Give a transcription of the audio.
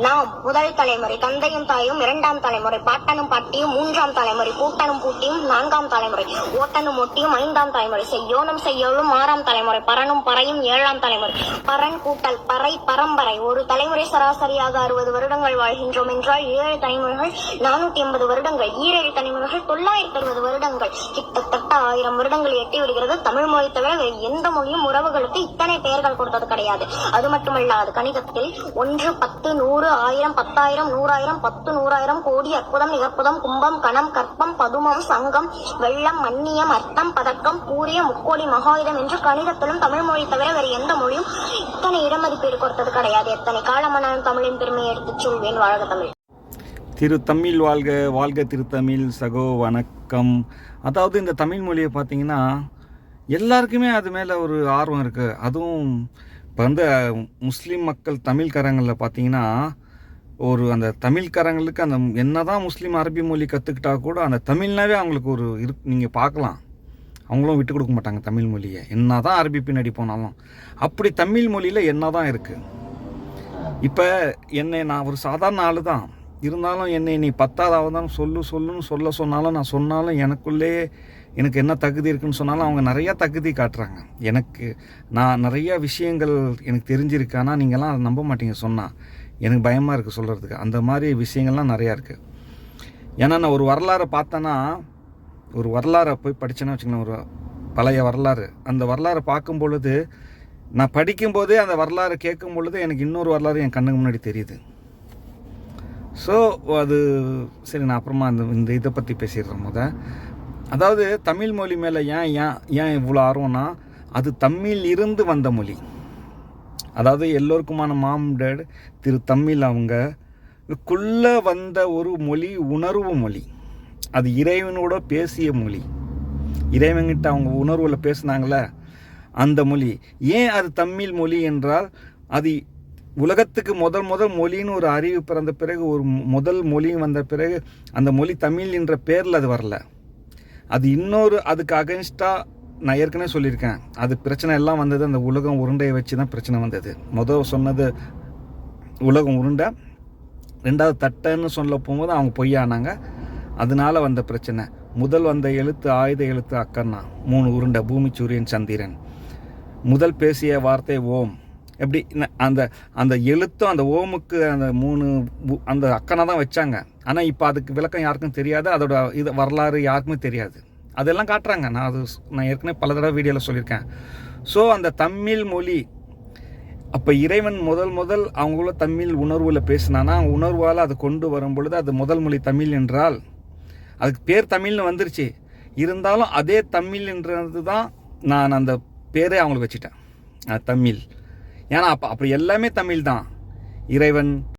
நாம் முதல் தலைமுறை தந்தையும் தாயும், இரண்டாம் தலைமுறை பாட்டனும் பாட்டியும், மூன்றாம் தலைமுறை பூட்டனும் பூட்டியும், நான்காம் தலைமுறை ஓட்டனும் ஒட்டியும், ஐந்தாம் தலைமுறை செய்யோனும் செய்யோளும், ஆறாம் தலைமுறை பரனும் பறையும், ஏழாம் தலைமுறை பரன் கூட்டல் பறை பரம்பரை. ஒரு தலைமுறை சராசரியாக 60 வருடங்கள் வாழ்கின்றோம் என்றால் 7 தலைமுறைகள் 480 வருடங்கள், 7 தலைமுறைகள் 960 வருடங்கள், கிட்டத்தட்ட 1000 வருடங்கள் எட்டி வருகிறது. தமிழ் மொழி தவிர வேறு எந்த மொழியும் உறவுகளுக்கு இத்தனை பெயர்கள் கொடுத்தது கிடையாது. அது மட்டுமல்லாது கணிதத்தில் 1, 10, 100, 1000, 10,000, 100,000, 10, 100,000, கோடி, அற்புதம், நிகற்புதம், கும்பம், கணம், கற்பம், பதுமம், சங்கம், வெள்ளம், மன்னியம், அர்த்தம், பதக்கம், பூரிய, முக்கோடி, மகாயுதம் என்று கணிதத்திலும் தமிழ் மொழி தவிர வேறு எந்த மொழியும் இத்தனை இடமதிப்பீடு கொடுத்தது கிடையாது. எத்தனை காலமானாலும் தமிழின் பெருமையை எடுத்துச் சொல்வேன். வாழ்க தமிழ். திருத்தமிழ் வாழ்க, வாழ்க திருத்தமிழ். சகோ வணக்கம். அதாவது இந்த தமிழ் மொழியை பார்த்தீங்கன்னா எல்லாருக்குமே அது மேலே ஒரு ஆர்வம் இருக்குது. அதுவும் இப்போ முஸ்லீம் மக்கள் தமிழ்காரங்களில் பார்த்தீங்கன்னா அந்த தமிழ்காரங்களுக்கு அந்த என்னதான் முஸ்லீம் அரபி மொழி கற்றுக்கிட்டா கூட அந்த தமிழ்னாவே அவங்களுக்கு ஒரு நீங்கள் பார்க்கலாம், அவங்களும் விட்டு கொடுக்க மாட்டாங்க தமிழ் மொழியை. என்ன தான் அரபி பின்னாடி போனாலும் அப்படி தமிழ் மொழியில் என்ன தான் இருக்குது. இப்போ நான் ஒரு சாதாரண ஆள் தான் இருந்தாலும் நீ 10வது தான் சொல்லுன்னு சொல்ல சொன்னாலும் எனக்கு என்ன தகுதி இருக்குன்னு சொன்னாலும் அவங்க நிறையா தகுதி காட்டுறாங்க. நான் நிறையா விஷயங்கள் எனக்கு தெரிஞ்சிருக்கு. ஆனால் நீங்கள்லாம் அதை நம்ப மாட்டீங்க சொன்னால். எனக்கு பயமாக இருக்குது சொல்கிறதுக்கு. அந்த மாதிரி விஷயங்கள்லாம் நிறையா இருக்குது. ஏன்னா நான் ஒரு வரலாறை பார்த்தேன்னா, ஒரு வரலாறை போய் படித்தேன்னா வச்சுக்கோங்களேன், ஒரு பழைய வரலாறு, அந்த வரலாறை பார்க்கும் பொழுது நான் படிக்கும்போதே அந்த வரலாறு கேட்கும் பொழுது எனக்கு இன்னொரு வரலாறு என் கண்ணுக்கு முன்னாடி தெரியுது. ஸோ அது சரி, நான் அப்புறமா இந்த இதை பற்றி பேசிடுறேன். அதாவது தமிழ் மொழி மேலே ஏன் இவ்வளோ ஆர்வம்னா, அது தமிழ் இருந்து வந்த மொழி. அதாவது எல்லோருக்குமான மாம் டேட் தமிழ் அவங்களுக்குள்ளே வந்த ஒரு மொழி, உணர்வு மொழி. அது இறைவனோட பேசிய மொழி. இறைவன்கிட்ட அவங்க உணர்வில் பேசினாங்களே அந்த மொழி. ஏன் அது தமிழ் மொழி என்றால், அது உலகத்துக்கு முதல் மொழின்னு ஒரு அறிவு பிறந்த பிறகு, ஒரு முதல் மொழி வந்த பிறகு அந்த மொழி தமிழ் என்ற பேரில் அது வரல. அது அதுக்கு அகென்ஸ்டாக நான் ஏற்கனவே சொல்லியிருக்கேன். அது பிரச்சனை எல்லாம் வந்தது அந்த உலகம் உருண்டையை வச்சு தான் பிரச்சனை வந்தது. சொன்னது உலகம் உருண்டை, 2வது தட்டைன்னு சொல்ல போகும்போது அவங்க பொய்யானாங்க. அதனால வந்த பிரச்சனை. முதல் வந்த எழுத்து ஆயுத எழுத்து அக்கன்னா, 3 உருண்டை, பூமி, சூரியன், சந்திரன். முதல் பேசிய வார்த்தை ஓம். எப்படி அந்த எழுத்தும் அந்த ஓமுக்கு அந்த 3 அந்த அக்கனை தான் வச்சாங்க. ஆனால் இப்போ அதுக்கு விளக்கம் யாருக்கும் தெரியாது. அதோட வரலாறு யாருக்குமே தெரியாது. அதெல்லாம் காட்டுறாங்க. நான் ஏற்கனவே பல தடவை வீடியோவில் சொல்லியிருக்கேன். ஸோ அந்த தமிழ் மொழி அப்போ இறைவன் முதல் அவங்கள தமிழ் உணர்வில் பேசினானா, அவங்க உணர்வால் அதை கொண்டு வரும் பொழுது அது முதல் மொழி தமிழ் என்றால், அதுக்கு பேர் தமிழ்னு வந்துருச்சு. இருந்தாலும் அதே தமிழ் என்றது தான் நான் அந்த பேரே அவங்களுக்கு வச்சுட்டேன், தமிழ். ஏன்னா அப்படி எல்லாமே தமிழ் தான். இறைவன்